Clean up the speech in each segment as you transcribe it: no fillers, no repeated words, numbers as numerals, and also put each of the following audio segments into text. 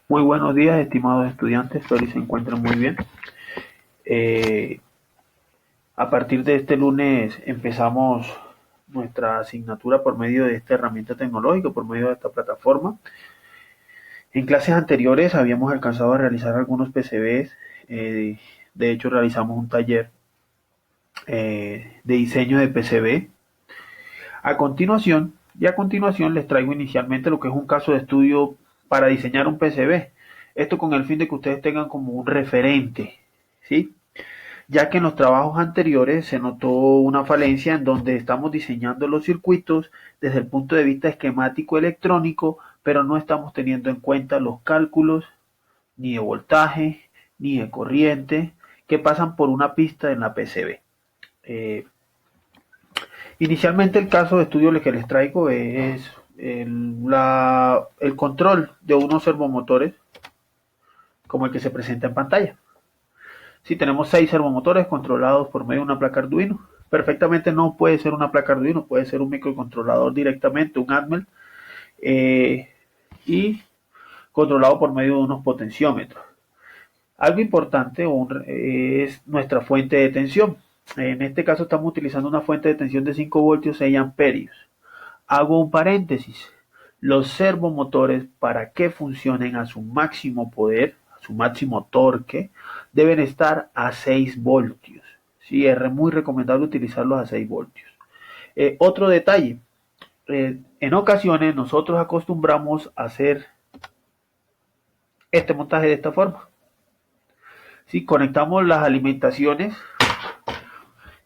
Muy buenos días, estimados estudiantes, espero que se encuentren muy bien. Eh, a partir de este lunes empezamos nuestra asignatura por medio de esta herramienta tecnológica, por medio de esta plataforma. En clases anteriores habíamos alcanzado a realizar algunos PCBs, de hecho realizamos un taller de diseño de PCB. A continuación les traigo inicialmente lo que es un caso de estudio para diseñar un PCB. Esto con el fin de que ustedes tengan como un referente, ¿sí? Ya que en los trabajos anteriores se notó una falencia en donde estamos diseñando los circuitos desde el punto de vista esquemático electrónico, pero no estamos teniendo en cuenta los cálculos ni de voltaje ni de corriente que pasan por una pista en la PCB. Eh, Inicialmente el caso de estudio que les traigo es el control de unos servomotores como el que se presenta en pantalla. Si tenemos 6 servomotores controlados por medio de una placa Arduino, perfectamente no puede ser una placa Arduino, puede ser un microcontrolador directamente, un Atmel, y controlado por medio de unos potenciómetros. Algo importante es nuestra fuente de tensión. En este caso estamos utilizando una fuente de tensión de 5 voltios 6 amperios. Hago un paréntesis. Los servomotores, para que funcionen a su máximo poder, a su máximo torque, deben estar a 6 voltios. Sí, es muy recomendable utilizarlos a 6 voltios. Otro detalle, en ocasiones nosotros acostumbramos a hacer este montaje de esta forma. Si conectamos las alimentaciones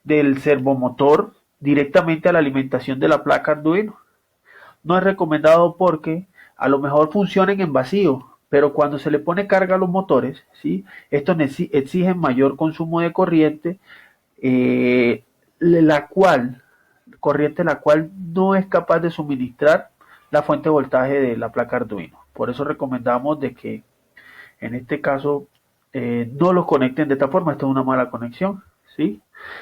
del servomotor directamente a la alimentación de la placa Arduino. No es recomendado porque a lo mejor funcionen en vacío, pero cuando se le pone carga a los motores, ¿sí? Estos exigen mayor consumo de corriente, eh, la cual, corriente la cual no es capaz de suministrar la fuente de voltaje de la placa Arduino. Por eso recomendamos de que en este caso no los conecten de esta forma, esto es una mala conexión, ¿sí?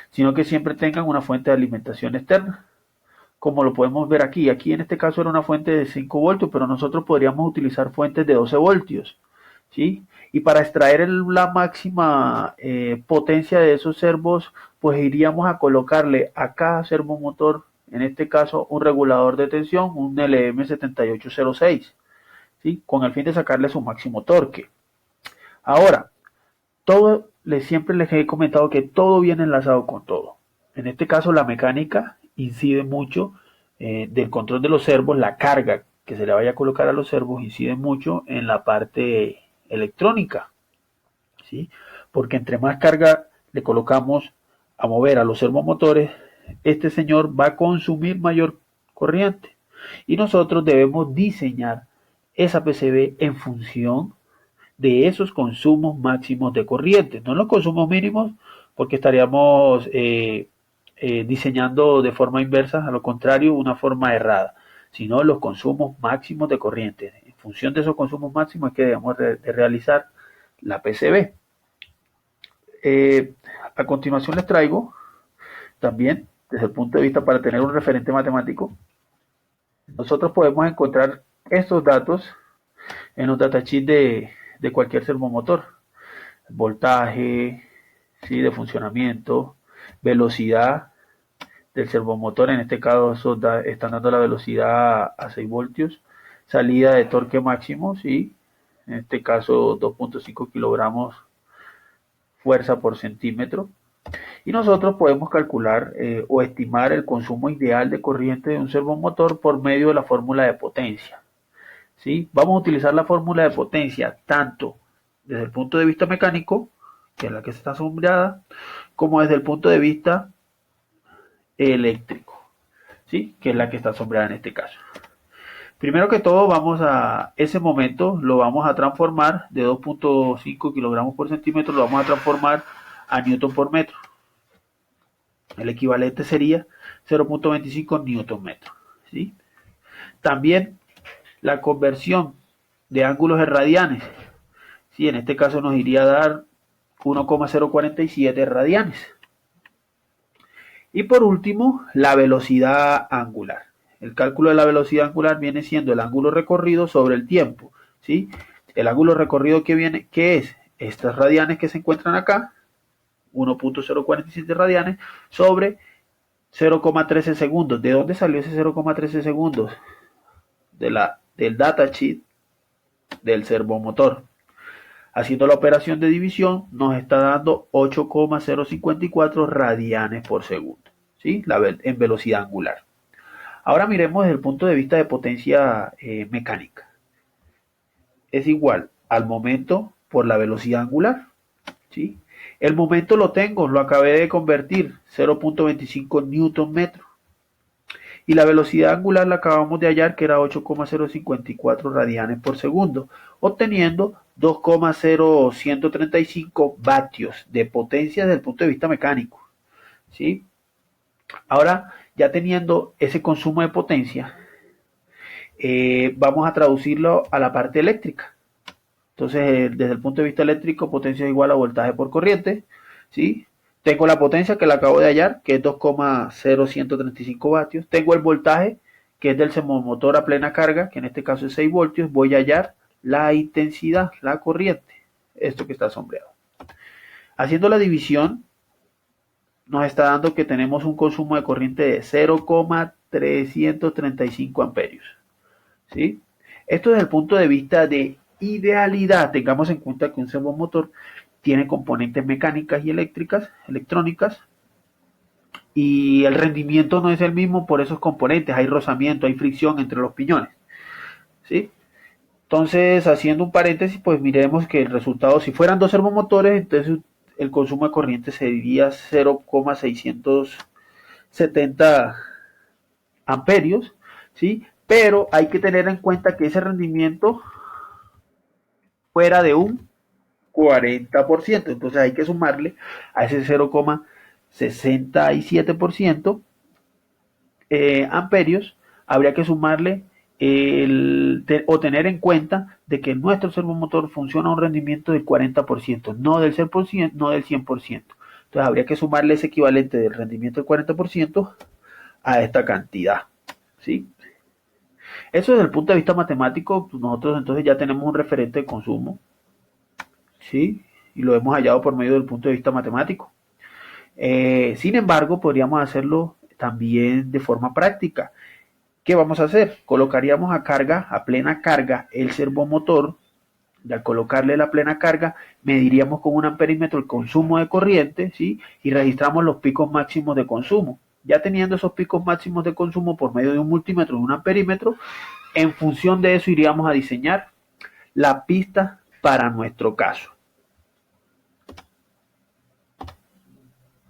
Sino que siempre tengan una fuente de alimentación externa, como lo podemos ver aquí. Aquí en este caso era una fuente de 5 voltios, pero nosotros podríamos utilizar fuentes de 12 voltios, ¿sí? Y para extraer la máxima potencia de esos servos, pues iríamos a colocarle a cada servomotor, en este caso un regulador de tensión, un LM7806, ¿sí? Con el fin de sacarle su máximo torque. Ahora, siempre les he comentado que todo viene enlazado con todo. En este caso la mecánica incide mucho del control de los servos, la carga que se le vaya a colocar a los servos incide mucho en la parte electrónica, ¿sí? Porque entre más carga le colocamos a mover a los servomotores, este señor va a consumir mayor corriente. Y nosotros debemos diseñar esa PCB en función de esos consumos máximos de corriente, no los consumos mínimos, porque estaríamos diseñando de forma inversa, a lo contrario, una forma errada, sino los consumos máximos de corriente. En función de esos consumos máximos es que debemos de realizar la PCB. Eh, a continuación les traigo también, desde el punto de vista para tener un referente matemático, nosotros podemos encontrar estos datos en los datasheets de cualquier servomotor. Voltaje, ¿sí? De funcionamiento, velocidad del servomotor, en este caso están dando la velocidad a 6 voltios, salida de torque máximo, ¿sí? En este caso 2.5 kilogramos fuerza por centímetro. Y nosotros podemos calcular o estimar el consumo ideal de corriente de un servomotor por medio de la fórmula de potencia. ¿Sí? Vamos a utilizar la fórmula de potencia tanto desde el punto de vista mecánico, que es la que está sombreada, como desde el punto de vista eléctrico, ¿sí? Que es la que está sombreada en este caso. Primero que todo, vamos a ese momento lo vamos a transformar de 2.5 kilogramos por centímetro, lo vamos a transformar a newton por metro. El equivalente sería 0.25 newton metro, ¿sí? También la conversión de ángulos en radianes, ¿sí? En este caso nos iría a dar 1,047 radianes. Y por último, la velocidad angular. El cálculo de la velocidad angular viene siendo el ángulo recorrido sobre el tiempo, ¿sí? El ángulo recorrido que viene, ¿qué es? Estas radianes que se encuentran acá, 1.047 radianes sobre 0,13 segundos. ¿De dónde salió ese 0,13 segundos? Del datasheet del servomotor. Haciendo la operación de división nos está dando 8,054 radianes por segundo, ¿sí? En velocidad angular. Ahora miremos desde el punto de vista de potencia mecánica. Es igual al momento por la velocidad angular, ¿sí? El momento lo tengo, lo acabé de convertir, 0.25 newton metro. Y la velocidad angular la acabamos de hallar, que era 8,054 radianes por segundo, obteniendo 2,0135 vatios de potencia desde el punto de vista mecánico, ¿sí? Ahora, ya teniendo ese consumo de potencia, vamos a traducirlo a la parte eléctrica. Entonces, desde el punto de vista eléctrico, potencia es igual a voltaje por corriente, ¿sí? Tengo la potencia que la acabo de hallar, que es 2,0135 vatios. Tengo el voltaje, que es del servomotor a plena carga, que en este caso es 6 voltios. Voy a hallar la intensidad, la corriente, esto que está sombreado. Haciendo la división, nos está dando que tenemos un consumo de corriente de 0,335 amperios, ¿sí? Esto desde el punto de vista de idealidad. Tengamos en cuenta que un servomotor tiene componentes mecánicas y electrónicas, y el rendimiento no es el mismo por esos componentes. Hay rozamiento, hay fricción entre los piñones, ¿sí? Entonces, haciendo un paréntesis, pues miremos que el resultado, si fueran dos servomotores, entonces el consumo de corriente sería 0,670 amperios, ¿sí? Pero hay que tener en cuenta que ese rendimiento fuera de un 40%. Entonces hay que sumarle a ese 0,67% amperios, habría que sumarle o tener en cuenta de que nuestro servomotor funciona a un rendimiento del 40%, no del 100%, no del 100%. Entonces habría que sumarle ese equivalente del rendimiento del 40% a esta cantidad, ¿sí? Eso desde el punto de vista matemático, nosotros entonces ya tenemos un referente de consumo, ¿sí? Y lo hemos hallado por medio del punto de vista matemático. Sin embargo, podríamos hacerlo también de forma práctica. ¿Qué vamos a hacer? Colocaríamos a plena carga, el servomotor. Y al colocarle la plena carga, mediríamos con un amperímetro el consumo de corriente, ¿sí? Y registramos los picos máximos de consumo. Ya teniendo esos picos máximos de consumo por medio de un multímetro y un amperímetro, en función de eso iríamos a diseñar la pista para nuestro caso.